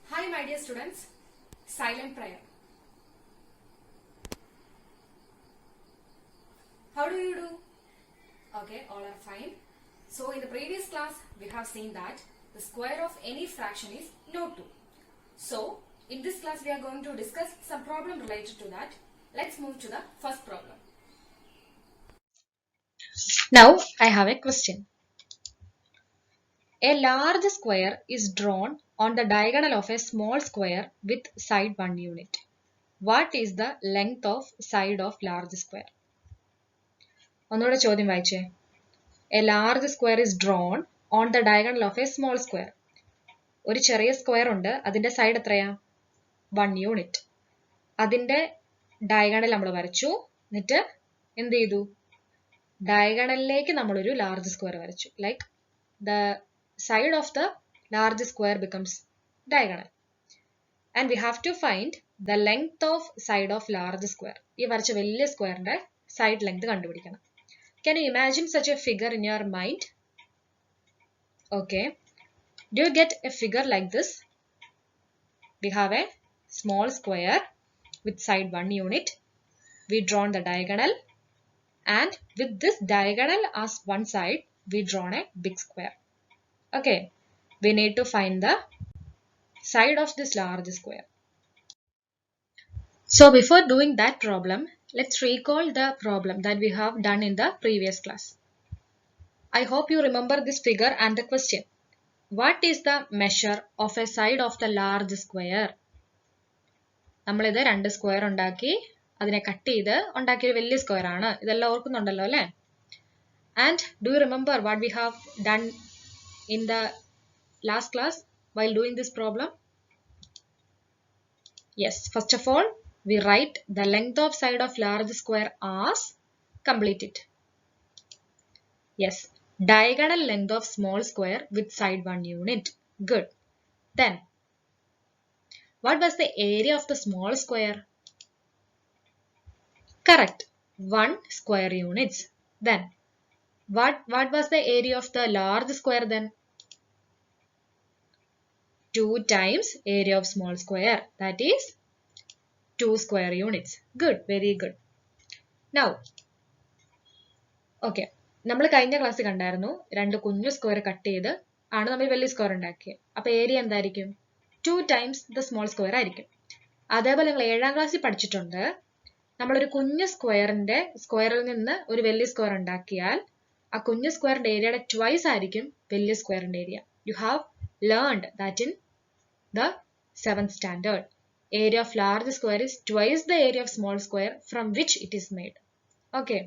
Hi, my dear students. Silent prayer. How do you do? Okay, all are fine. So, in the previous class, we have seen that the square of any fraction is log 2. So, in this class, we are going to discuss some problem related to that. Let's move to the first problem. Now I have a question. A large square is drawn on the diagonal of a small square with side 1 unit. What is the length of side of large square? ഒന്നുകൂടെ ചോദ്യം വായിച്ചേ. A large square is drawn on the diagonal of a small square. ഒരു ചെറിയ square ഉണ്ട്, അതിന്റെ side എത്രയാ? 1 unit. അതിന്റെ diagonal നമ്മൾ വരച്ചു, എന്നിട്ട് എന്ത് ചെയ്തു? ഡയഗണലിലേക്ക് നമ്മളൊരു ലാർജ് സ്ക്വയർ വരച്ചു. Like the side of the large square becomes diagonal. And we have to find the length of side of large square. ഈ വരച്ച വലിയ സ്ക്വയറിന്റെ സൈഡ് ലെങ്ത് കണ്ടുപിടിക്കണം. Can you imagine such a figure in your mind? Okay. Do you get a figure like this? We have a small square with side 1 unit. We drawn the diagonal, and with this diagonal as one side, we drawn a big square. Okay. We need to find the side of this large square. So before doing that problem, let's recall the problem that we have done in the previous class. I hope you remember this figure and the question. What is the measure of a side of the large square? നമ്മളിത് രണ്ട് square ഉണ്ടാക്കി അതിനെ cut ചെയ്ത് ഉണ്ടാക്കിയ ഒരു വലിയ square ആണ്. ഇതെല്ലാം ഓർക്കുന്നുണ്ടല്ലോ അല്ലേ? And do you remember what we have done in the last class while doing this problem? Yes, first of all, we write the length of side of large square as, complete it. Yes, diagonal length of small square with side 1 unit. Good. Then, what was the area of the small square? Correct, 1 square units. Then, what was the area of the large square then? 2 times area of small square, that is 2 square units. Good, very good. Now, okay, നമ്മൾ കഴിഞ്ഞ ക്ലാസ്സിൽ കണ്ടായിരുന്നു രണ്ട് കുഞ്ഞു square cut ചെയ്ത് ആണ് നമ്മൾ വലിയ സ്ക്വയർ ഉണ്ടാക്കിയത്. അപ്പൊ ഏരിയ എന്തായിരിക്കും? 2 ടൈംസ് ദ സ്മോൾ സ്ക്വയർ ആയിരിക്കും. അതേപോലെ നിങ്ങൾ 7ാം ക്ലാസ്സിൽ പഠിച്ചിട്ടുണ്ട്, നമ്മളൊരു കുഞ്ഞു സ്ക്വയറിൽ നിന്ന് ഒരു വലിയ സ്ക്വയർ ഉണ്ടാക്കിയാൽ ആ കുഞ്ഞു സ്ക്വയറിന്റെ ഏരിയയുടെ ട്വൈസ് ആയിരിക്കും വലിയ സ്ക്വയറിന്റെ area. You have learned that in the 7th standard. Area of large square is twice the area of small square from which it is made. Okay.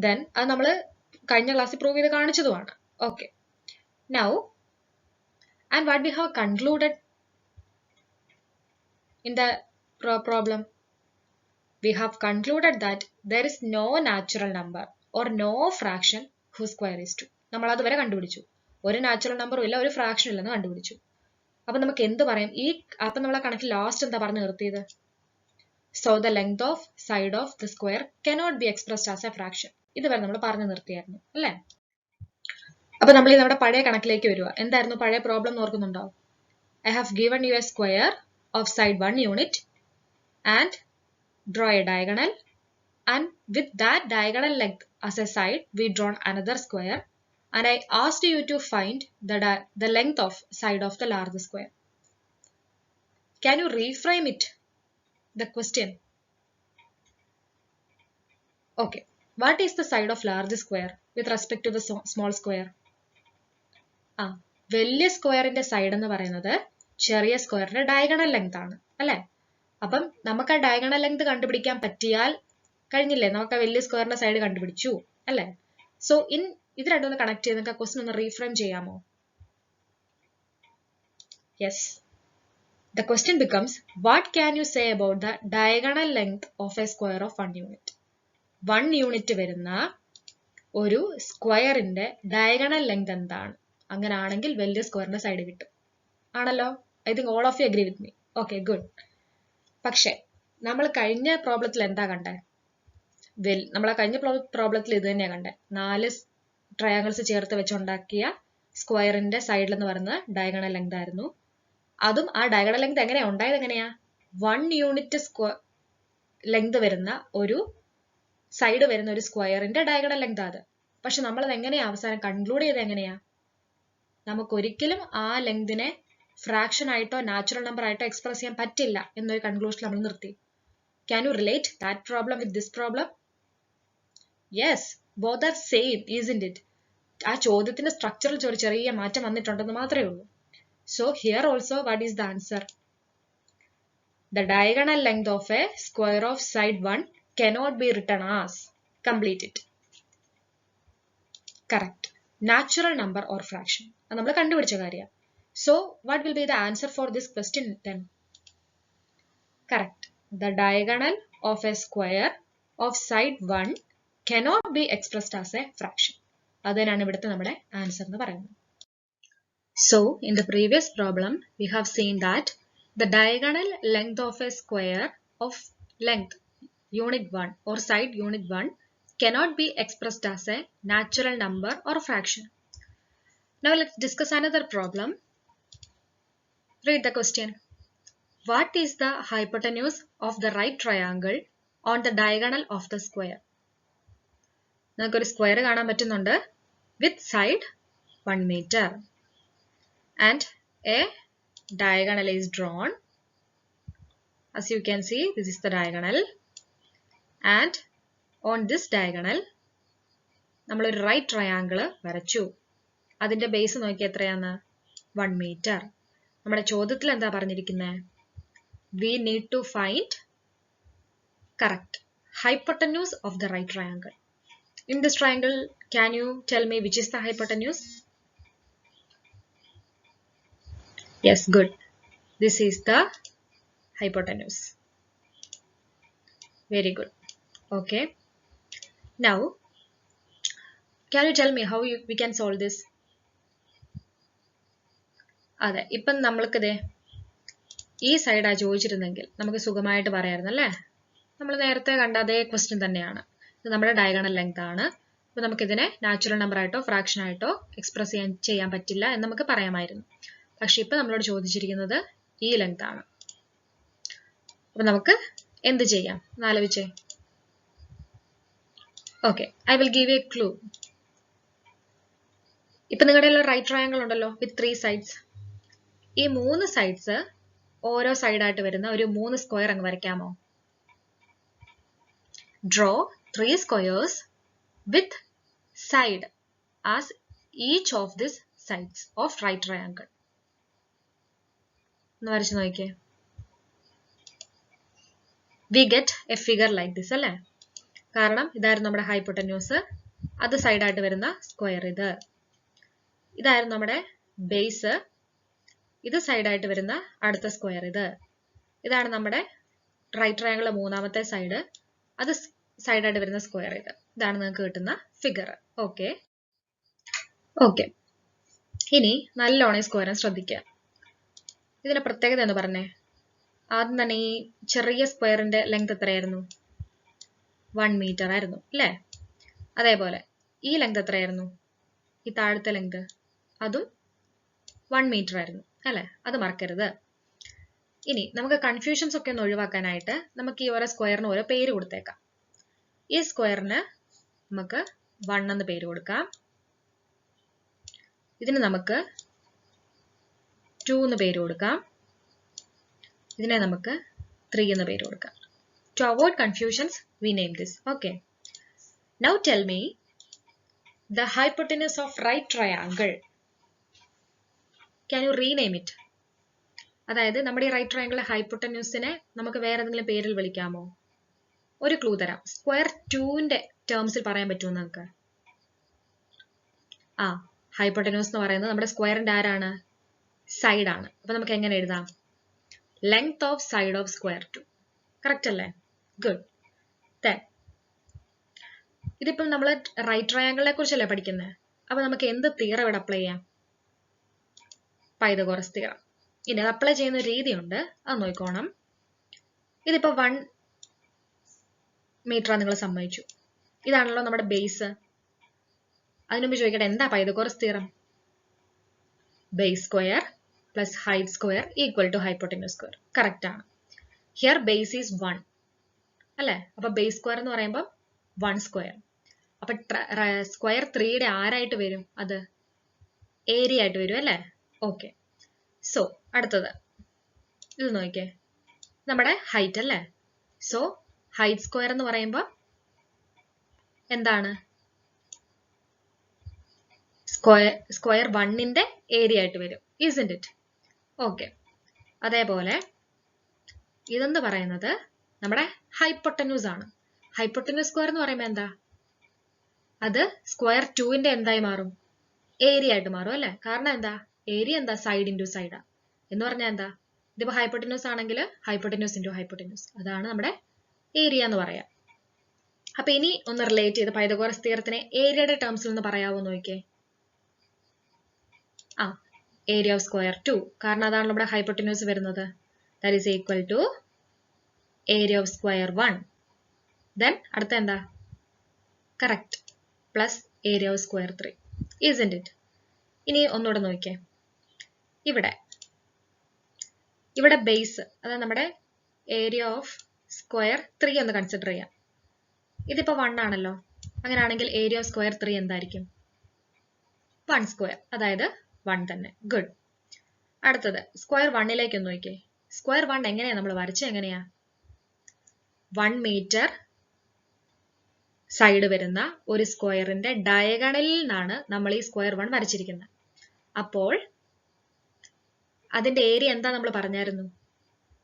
Then, അത് നമ്മൾ കഴിഞ്ഞ ക്ലാസ്സിൽ പ്രൂവ് ചെയ്ത് കാണിച്ചതുമാണ്. Okay. Now, and what we have concluded in the problem? We have concluded that there is no natural number or no fraction whose square is 2. നമ്മൾ അതുവരെ കണ്ടുപിടിച്ചു. ഒരു natural നമ്പറും ഇല്ല, ഒരു ഫ്രാക്ഷൻ ഇല്ലെന്ന് കണ്ടുപിടിച്ചു. അപ്പൊ നമുക്ക് എന്ത് പറയാം? അപ്പൊ നമ്മൾ ആ കണക്കിൽ ലാസ്റ്റ് എന്താ പറഞ്ഞു നിർത്തിയത്? So the length of side of the square cannot be expressed as A fraction. ഇതുവരെ നമ്മൾ പറഞ്ഞു നിർത്തിയായിരുന്നു അല്ലേ? അപ്പൊ നമ്മൾ നമ്മുടെ പഴയ കണക്കിലേക്ക് വരിക. എന്തായിരുന്നു പഴയ പ്രോബ്ലം ഓർക്കുന്നുണ്ടോ? I have given you a square of side 1 unit and draw a diagonal, and with that diagonal length as a side we drawn another square. And I asked you to find the length of side of the large square. Can you reframe it? The question. Okay. What is the side of large square with respect to the small square? വലിയ സ്ക്വയറിന്റെ side എന്ന് പറയുന്നത് ചെറിയ സ്ക്വയറിന്റെ diagonal length ആണ് അല്ലേ? അപ്പം നമുക്ക് ആ ഡയഗണൽ ലെങ്ത് കണ്ടുപിടിക്കാൻ പറ്റിയാൽ കഴിഞ്ഞില്ലേ? നമുക്ക് ആ വലിയ സ്ക്വയറിന്റെ സൈഡ് കണ്ടുപിടിച്ചു അല്ലേ? സോ ഇത് രണ്ടൊന്ന് കണക്ട് ചെയ്ത് നമുക്ക് ആ ക്വസ്റ്റൻ ഒന്ന് റീഫ്രെയിം ചെയ്യാമോ? Yes. The question becomes, what can you say about the diagonal length of a square of 1 unit? 1 unit വരുന്ന ഒരു സ്ക്വയറിന്റെ ഡയഗണൽ ലെങ്ത് എന്താണ്? അങ്ങനാണെങ്കിൽ വലിയ സ്ക്വയറിന്റെ സൈഡ് കിട്ടും ആണല്ലോ? I think all of you agree with me. Okay, good. പക്ഷെ നമ്മൾ കഴിഞ്ഞ പ്രോബ്ലത്തിൽ എന്താ കണ്ടേ? നമ്മളെ കഴിഞ്ഞ പ്രോബ്ലത്തിൽ ഇത് തന്നെയാ കണ്ടേ. 4 ട്രയാങ്കിൾസ് ചേർത്ത് വെച്ചുണ്ടാക്കിയ സ്ക്വയറിന്റെ സൈഡിൽ എന്ന് പറയുന്നത് ഡയഗണൽ ലെങ്ത് ആയിരുന്നു. അതും ആ ഡയഗണൽ ലെങ്ത് എങ്ങനെയാ ഉണ്ടായത്? എങ്ങനെയാ? 1 യൂണിറ്റ് ലെങ്ത് വരുന്ന ഒരു സൈഡ് വരുന്ന ഒരു സ്ക്വയറിന്റെ ഡയഗണൽ ലെങ്ത് അത്. പക്ഷെ നമ്മളത് എങ്ങനെയാ അവസാനം കൺക്ലൂഡ് ചെയ്ത് എങ്ങനെയാ? നമുക്ക് ഒരിക്കലും ആ ലെങ്തിനെ ഫ്രാക്ഷൻ ആയിട്ടോ നാച്ചുറൽ നമ്പർ ആയിട്ടോ എക്സ്പ്രസ് ചെയ്യാൻ പറ്റില്ല എന്നൊരു കൺക്ലൂഷൻ നമ്മൾ നിർത്തി. Can you relate that problem with this problem? Yes, both are same, isn't it? ആ ചോദ്യത്തിന്റെ സ്ട്രക്ചറിൽ ഒരു ചെറിയ മാറ്റം വന്നിട്ടുണ്ടെന്ന് മാത്രമേ ഉള്ളൂ. So here also what is the answer? The diagonal length of a square of side 1 cannot be written as. Complete it. Correct. Natural number or fraction. അത് നമ്മൾ കണ്ടുപിടിച്ച കാര്യം. So what will be the answer for this question then? Correct. The diagonal of a square of side 1 cannot be expressed as a fraction. അതിനാണ് ഇവിടുത്തെ നമ്മുടെ answer എന്ന് പറയുന്നത്. So in the previous problem we have seen that the diagonal length of a square of length unit 1 or side unit 1 cannot be expressed as a natural number or fraction. Now let's discuss another problem. Read the question. What is the hypotenuse of the right triangle on the diagonal of the square? നമുക്കൊരു square കാണാൻ പറ്റുന്നുണ്ട് with side 1 meter and a diagonal is drawn. As you can see, this is the diagonal, and on this diagonal നമ്മൾ ഒരു right triangle വരച്ചു. അതിന്റെ base നോക്കി എത്രയാണ്? 1 meter. നമ്മുടെ ചോദ്യത്തിൽ എന്താ പറഞ്ഞിരിക്കുന്നത്? We need to find correct hypotenuse of the right triangle. In this triangle, can you tell me which is the hypotenuse? Yes, good. This is the hypotenuse. Very good. Okay. Now, can you tell me how we can solve this? അതെ, ഇപ്പം നമ്മൾക്കിതേ ഈ സൈഡാ ചോദിച്ചിരുന്നെങ്കിൽ നമുക്ക് സുഖമായിട്ട് പറയാമായിരുന്നു അല്ലേ? നമ്മൾ നേരത്തെ കണ്ട അതേ ക്വസ്റ്റ്യൻ തന്നെയാണ്. ഇത് നമ്മുടെ ഡയഗണൽ ലെങ്ത് ആണ്. അപ്പോൾ നമുക്കിതിനെ നാച്ചുറൽ നമ്പർ ആയിട്ടോ ഫ്രാക്ഷൻ ആയിട്ടോ എക്സ്പ്രസ് ചെയ്യാൻ പറ്റില്ല എന്ന് നമുക്ക് പറയാമായിരുന്നു. പക്ഷെ ഇപ്പം നമ്മളോട് ചോദിച്ചിരിക്കുന്നത് ഈ ലെങ്ത് ആണ്. അപ്പം നമുക്ക് എന്ത് ചെയ്യാം എന്നാലോചിച്ചേ. Okay, I will give a clue. ഇപ്പം നിങ്ങളുടെ റൈറ്റ് ട്രയാങ്കിൾ ഉണ്ടല്ലോ വിത്ത് 3 സൈഡ്സ്. ഈ 3 സൈഡ്സ് ഓരോ സൈഡായിട്ട് വരുന്ന ഒരു 3 സ്ക്വയർ അങ്ങ് വരയ്ക്കാമോ? Draw 3 squares with side as each of these sides of right triangle. ഒന്ന് വരച്ചു നോക്കിയേ. We get a figure like this അല്ലേ? കാരണം ഇതായിരുന്നു നമ്മുടെ ഹൈപ്പോട്ടന്യൂസ്. അത് സൈഡായിട്ട് വരുന്ന സ്ക്വയർ ഇത്. ഇതായിരുന്നു നമ്മുടെ ബേസ്. ഇത് സൈഡായിട്ട് വരുന്ന അടുത്ത സ്ക്വയർ ഇത്. ഇതാണ് നമ്മുടെ റൈറ്റ് ട്രയാങ്കിളിലെ മൂന്നാമത്തെ സൈഡ്. അത് സൈഡായിട്ട് വരുന്ന സ്ക്വയർ ഇത്. ഇതാണ് നിങ്ങൾക്ക് കിട്ടുന്ന ഫിഗർ. ഓക്കെ ഓക്കെ, ഇനി നല്ലോണം സ്ക്വയർ ശ്രദ്ധിക്കുക. ഇതിന്റെ പ്രത്യേകത എന്ന് പറഞ്ഞേ. ആദ്യം തന്നെ ഈ ചെറിയ സ്ക്വയറിന്റെ ലെങ്ത് എത്രയായിരുന്നു? 1 meter ആയിരുന്നു അല്ലേ? അതേപോലെ ഈ ലെങ്ത് എത്രയായിരുന്നു? ഈ താഴത്തെ ലെങ്ത് അതും 1 meter ആയിരുന്നു അല്ലേ? അത് മറക്കരുത്. ഇനി നമുക്ക് കൺഫ്യൂഷൻസ് ഒക്കെ ഒന്ന് ഒഴിവാക്കാനായിട്ട് നമുക്ക് ഈ ഓരോ സ്ക്വയറിന് ഓരോ പേര് കൊടുത്തേക്കാം. ഈ സ്ക്വയറിന് നമുക്ക് 1 എന്ന് പേര് കൊടുക്കാം. ഇതിന് നമുക്ക് 2 എന്ന് പേര് കൊടുക്കാം. ഇതിനെ നമുക്ക് 3 എന്ന് പേര് കൊടുക്കാം. To avoid confusions, we name this. Okay. Now tell me the hypotenuse of right triangle. Can you rename it? അതായത് നമ്മുടെ ഈ റൈറ്റ് ട്രയാങ്കിളിലെ ഹൈപ്പോട്ടന്യൂസിനെ നമുക്ക് വേറെ ഏതെങ്കിലും പേരിൽ വിളിക്കാമോ? ഒരു ക്ലൂ തരാം. സ്ക്വയർ 2ന്റെ ടേംസിൽ പറയാൻ പറ്റുമോ നിങ്ങൾക്ക്? ഹൈപ്പോട്ടന്യൂസ് എന്ന് പറയുന്നത് നമ്മുടെ സ്ക്വയറിന്റെ ആരാണ്? സൈഡാണ്. അപ്പൊ നമുക്ക് എങ്ങനെ എഴുതാം? Length of side of square 2. Correct അല്ലേ? ഗുഡ്. ഇതിപ്പം നമ്മൾ റൈറ്റ് ട്രയാങ്കിളിനെ കുറിച്ചല്ലേ പഠിക്കുന്നത്. അപ്പൊ നമുക്ക് എന്ത് തിയറം ഇവിടെ അപ്ലൈ ചെയ്യാം? Pythagoras theorem. ഇനി അത് അപ്ലൈ ചെയ്യുന്ന രീതിയുണ്ട്, അത് നോക്കണം. ഇതിപ്പോ 1 meter നിങ്ങൾ സമ്മതിച്ചു. ഇതാണല്ലോ നമ്മുടെ ബേസ്. അതിനുമുമ്പ് ചോദിക്കട്ടെ, എന്താ Pythagoras theorem? Base square plus height square equal to hypotenuse square. Correct ആണ്. ഹിയർ ബേസ് ഈസ് 1 അല്ലെ? അപ്പൊ ബേസ് സ്ക്വയർ എന്ന് പറയുമ്പോൾ 1 സ്ക്വയർ. അപ്പൊ സ്ക്വയർ 3യുടെ ആരായിട്ട് വരും? അത് ഏരിയ ആയിട്ട് വരും അല്ലെ? ഓക്കെ. സോ അടുത്തത് ഇത് നോക്കിക്കേ, നമ്മുടെ ഹൈറ്റ് അല്ലേ? സോ ഹൈറ്റ് സ്ക്വയർ എന്ന് പറയുമ്പോൾ എന്താണ്? സ്ക്വയർ 1ന്റെ ഏരിയ ആയിട്ട് വരും. isn't it? ഓക്കെ. അതേപോലെ ഇതെന്ന് പറയുന്നത് നമ്മുടെ ഹൈപ്പോട്ടന്യൂസ് ആണ്. ഹൈപ്പോട്ടന്യൂസ് സ്ക്വയർ എന്ന് പറയുമ്പോൾ എന്താ? അത് സ്ക്വയർ 2ന്റെ എന്തായി മാറും? ഏരിയ ആയിട്ട് മാറും അല്ലെ? കാരണം എന്താ? ഏരിയ എന്താ? സൈഡ് ഇൻറ്റു സൈഡാ എന്ന് പറഞ്ഞാൽ എന്താ? ഇതിപ്പോ ഹൈപ്പോട്ടന്യൂസ് ആണെങ്കിൽ ഹൈപ്പോട്ടന്യൂസ് ഇൻറ്റു ഹൈപ്പോട്ടന്യൂസ്, അതാണ് നമ്മുടെ ഏരിയ എന്ന് പറയാം. അപ്പൊ ഇനി ഒന്ന് റിലേറ്റ് ചെയ്ത് പൈതഗോറസ് തിയറത്തിനെ ഏരിയയുടെ ടേംസിൽ ഒന്ന് പറയാവോ നോക്കിയേ. ഏരിയ ഓഫ് സ്ക്വയർ 2, കാരണം അതാണ് നമ്മുടെ ഹൈപ്പോട്ടന്യൂസ് വരുന്നത്. That is equal to area of square 1. Then അടുത്ത എന്താ? Correct, plus area of square 3. isn't it? ഇനി ഒന്നുകൂടെ നോക്കിയേ. ഇവിടെ ബേസ്, അതായത് നമ്മുടെ ഏരിയ ഓഫ് സ്ക്വയർ 3 ഒന്ന് കൺസിഡർ ചെയ്യാം. ഇതിപ്പോ 1 ആണല്ലോ. അങ്ങനെയാണെങ്കിൽ ഏരിയ ഓഫ് സ്ക്വയർ 3 എന്തായിരിക്കും? 1 സ്ക്വയർ, അതായത് 1 തന്നെ. ഗുഡ്. അടുത്തത് സ്ക്വയർ 1ലേക്ക് ഒന്ന് നോക്കിയേ. സ്ക്വയർ 1 എങ്ങനെയാ നമ്മൾ വരച്ചത്? എങ്ങനെയാ? 1 മീറ്റർ സൈഡ് വരുന്ന ഒരു സ്ക്വയറിന്റെ ഡയഗണലിൽ നിന്നാണ് നമ്മൾ ഈ സ്ക്വയർ 1 വരച്ചിരിക്കുന്നത്. അപ്പോൾ അതിന്റെ ഏരിയ എന്താ നമ്മൾ പറഞ്ഞായിരുന്നു?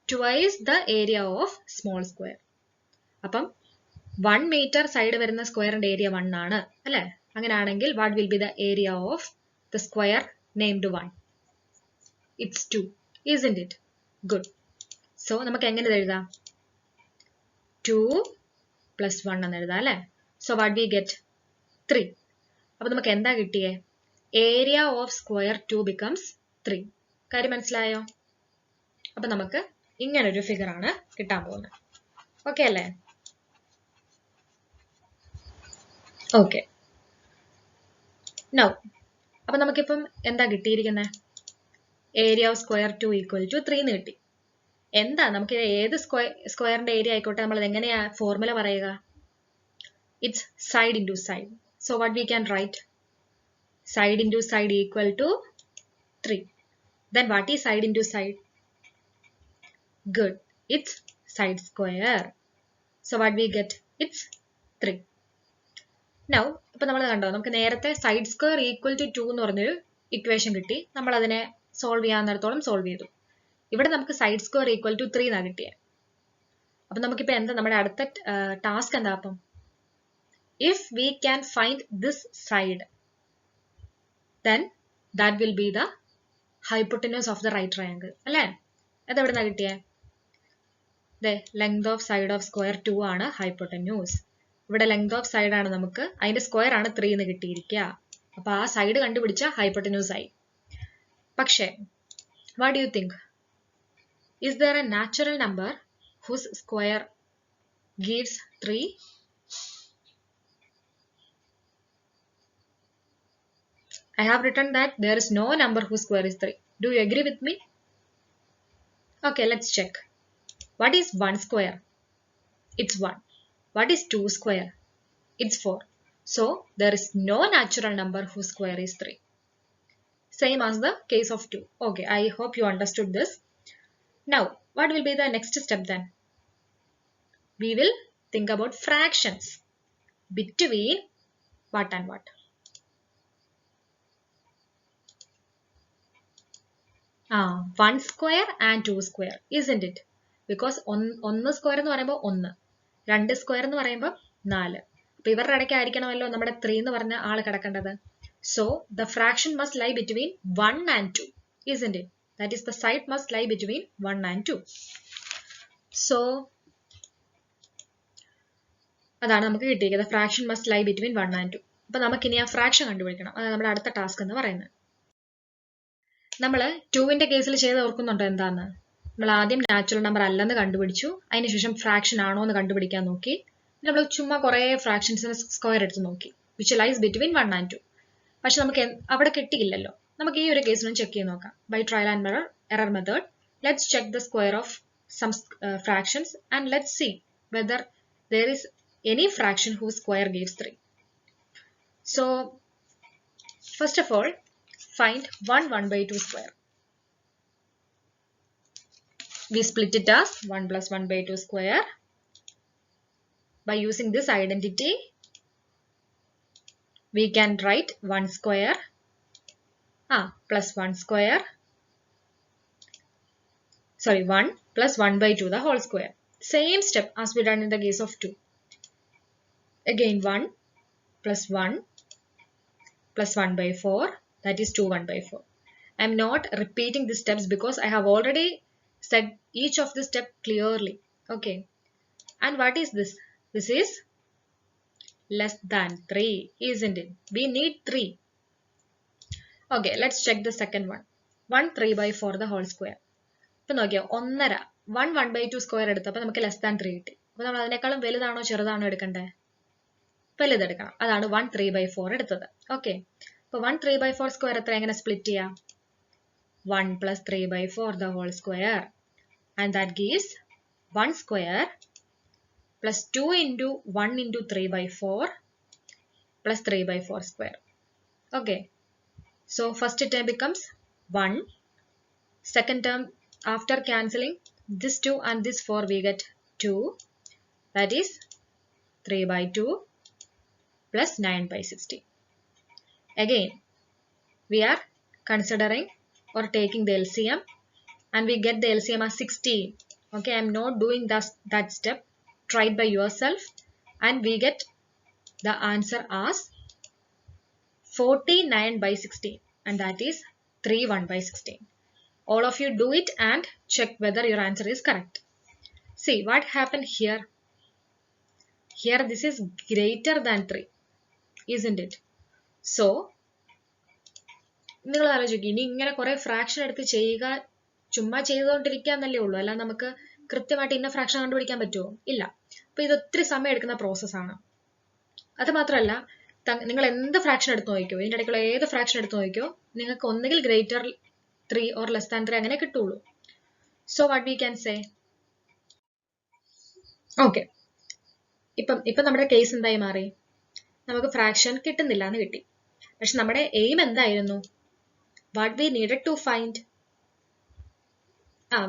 Twice the area of small square. അപ്പം 1 മീറ്റർ സൈഡ് വരുന്ന സ്ക്വയറിന്റെ ഏരിയ 1 ആണ് അല്ലെ? അങ്ങനെയാണെങ്കിൽ what will be the area of the square named 1? It's 2, isn't it? Good. So നമുക്ക് എങ്ങനെ എഴുതാം? 2 plus 1 എന്ന് എഴുതാം അല്ലെ? So what we get? 3. അപ്പൊ നമുക്ക് എന്താ കിട്ടിയേ? Area of square 2 becomes 3. കാര്യം മനസ്സിലായോ? അപ്പൊ നമുക്ക് ഇങ്ങനൊരു ഫിഗർ ആണ് കിട്ടാൻ പോകുന്നത്. ഓക്കെ അല്ലേ? ഓക്കെ. നൗ അപ്പൊ നമുക്കിപ്പം എന്താ കിട്ടിയിരിക്കുന്നത്? Area of square 2 equal to 3 എന്ന് കിട്ടി. എന്താ നമുക്ക് ഏത് സ്ക്വയറിന്റെ ഏരിയ ആയിക്കോട്ടെ നമ്മൾ എങ്ങനെയാ ഫോർമുല പറയുക? It's side into side. So what we can write? Side into side equal to 3. Then what is side into side? Good. It's side square. So what we get? It's 3. Now, ഇപ്പൊ നമ്മൾ കണ്ടോ, നമുക്ക് നേരത്തെ side square equal to 2 എന്ന് പറഞ്ഞൊരു equation കിട്ടി. നമ്മൾ അതിനെ സോൾവ് ചെയ്യാവുന്നിടത്തോളം സോൾവ് ചെയ്തു. ഇവിടെ നമുക്ക് സൈഡ് സ്ക്വയർ ഈക്വൽ ടു 3 എന്നാണ് കിട്ടിയത്. അപ്പൊ നമുക്കിപ്പോ എന്താ നമ്മുടെ അടുത്ത ടാസ്ക് എന്താ? അപ്പം if we can find this side, then that will be the hypotenuse of the right triangle അല്ലേ? അത് എവിടുന്നാ കിട്ടിയേ? Length of side of square 2 ആണ് ഹൈപ്പോട്ടന്യൂസ്. ഇവിടെ ലെങ്ത് ഓഫ് സൈഡ് ആണ്, നമുക്ക് അതിന്റെ സ്ക്വയർ ആണ് 3 എന്ന് കിട്ടിയിരിക്കുക. അപ്പൊ ആ സൈഡ് കണ്ടുപിടിച്ച ഹൈപ്പോട്ടന്യൂസ് ആയി. പക്ഷേ what do you think? Is there a natural number whose square gives 3? I have written that there is no number whose square is 3. Do you agree with me? Okay, let's check. What is 1 square? It's 1. What is 2 square? It's 4. So, there is no natural number whose square is 3. Same as the case of 2. Okay, I hope you understood this. Now, what will be the next step then? We will think about fractions between what and what? 1 square and 2 square, isn't it? Because 1 square എന്ന് പറയുമ്പോൾ 1, 2 square എന്ന് പറയുമ്പോൾ 4. അപ്പൊ ഇവരുടെ ഇടയ്ക്ക് ആയിരിക്കണമല്ലോ നമ്മുടെ 3 എന്ന് പറഞ്ഞ ആൾ കിടക്കേണ്ടത്. So the fraction must lie between 1 and 2, isn't it? That is, the side must lie between 1 and 2. So അതാണ് നമുക്ക് കിട്ടിയിരിക്കുന്നത്. Fraction must lie between 1 and 2. അപ്പൊ നമുക്കിനി ആ ഫ്രാക്ഷൻ കണ്ടുപിടിക്കണം. അതാണ് നമ്മുടെ അടുത്ത ടാസ്ക് എന്ന് പറയുന്നത്. നമ്മൾ 2ന്റെ കേസിൽ ചെയ്ത് ഓർക്കുന്നുണ്ടോ എന്താന്ന്? നമ്മൾ ആദ്യം നാച്ചുറൽ നമ്പർ അല്ലെന്ന് കണ്ടുപിടിച്ചു, അതിനുശേഷം ഫ്രാക്ഷൻ ആണോ എന്ന് കണ്ടുപിടിക്കാൻ നോക്കി. നമ്മൾ ചുമ്മാ കുറെ ഫ്രാക്ഷൻസിന് സ്ക്വയർ എടുത്ത് നോക്കി, വിച്ച് ലൈസ് ബിറ്റ്വീൻ 1 and 2. പക്ഷെ നമുക്ക് അവിടെ കിട്ടിയില്ലല്ലോ. നമുക്ക് ഈ ഒരു കേസിനും ചെക്ക് ചെയ്ത് നോക്കാം. By trial and error method, let's check the square of some fractions and let's see whether there is any fraction whose square gives 3. So first of all, find 1/2 square. We split it as 1 plus 1/2 square. By using this identity, we can write 1 square plus 1 square. Sorry, 1 plus 1/2 the whole square. Same step as we done in the case of 2. Again 1 plus 1 plus 1/4, that is 2 1/4. I am not repeating the steps because I have already said each of the step clearly. Okay. And what is this? This is less than 3, isn't it? We need 3. Okay, let's check the second one. 1 3/4 the whole square. ഇപ്പം നോക്കിയോ 1.5 1/2 square എടുത്തപ്പോൾ നമുക്ക് less than 3 കിട്ടി. അപ്പോൾ നമ്മൾ അതിനേക്കാളും വലുതാണോ ചെറുതാണോ എടുക്കണ്ടേ? വലുതെടുക്കണം. അതാണ് 1 3/4 എടുത്തത്. ഓക്കെ, അപ്പോൾ 1 3/4 സ്ക്വയർ എത്ര എങ്ങനെ സ്പ്ലിറ്റ് ചെയ്യാം? 1 plus 3/4 the whole square, and that gives 1 square plus 2 into 1 into 3/4 plus 3/4 square. Okay, so first term becomes 1. Second term, after cancelling this 2 and this 4, we get 2. That is 3/2 plus 9/16. Again, we are considering or taking the LCM, and we get the LCM as 16. Okay, I am not doing that step. Try it by yourself, and we get the answer as 49/16, and that is 3/1/16. All of you do it and check whether your answer is correct. See what happened here. Here this is greater than 3, isn't it? So നിങ്ങൾ ആലോചിക്കും, ഇനി ഇങ്ങനെ കുറെ fraction എടുത്ത് ചെയ്യുക, ചുമ്മാ ചെയ്തുകൊണ്ടിരിക്കാന്നല്ലേ ഉള്ളൂ, അല്ല നമുക്ക് കൃത്യമായിട്ട് ഇന്ന ഫ്രാക്ഷൻ കണ്ടുപിടിക്കാൻ പറ്റുമോ? ഇല്ല. അപ്പൊ ഇത് ഒത്തിരി സമയം എടുക്കുന്ന പ്രോസസ്സാണ്. അത് മാത്രമല്ല, നിങ്ങൾ എന്ത് ഫ്രാക്ഷൻ എടുത്ത് നോക്കിക്കോ, ഇതിന്റെ ഇടയ്ക്കുള്ള ഏത് ഫ്രാക്ഷൻ എടുത്ത് നോക്കിക്കോ, നിങ്ങൾക്ക് ഒന്നുകിൽ ഗ്രേറ്റർ 3 or less than 3 അങ്ങനെ കിട്ടുള്ളൂ. So what we can say? Okay, ഇപ്പം നമ്മുടെ കേസ് എന്തായി മാറി? നമുക്ക് ഫ്രാക്ഷൻ കിട്ടുന്നില്ല എന്ന് കിട്ടി. പക്ഷെ നമ്മുടെ എയിം എന്തായിരുന്നു? What we needed to find?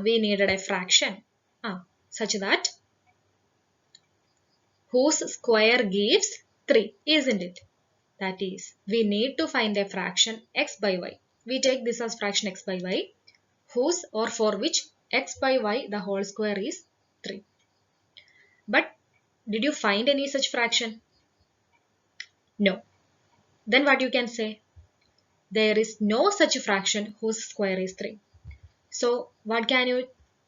We needed a fraction such that whose square gives 3, isn't it? That is, we need to find a fraction x by y. We take this as fraction x by y, whose or for which x by y the whole square is 3. But did you find any such fraction? No. Then what you can say? There is no such fraction whose square is 3. So what can you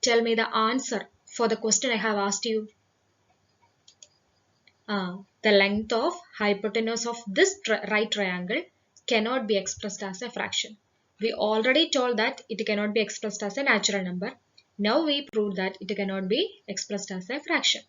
tell me the answer for the question I have asked you? The length of hypotenuse of this right triangle cannot be expressed as a fraction. We already told that it cannot be expressed as a natural number. Now we proved that it cannot be expressed as a fraction.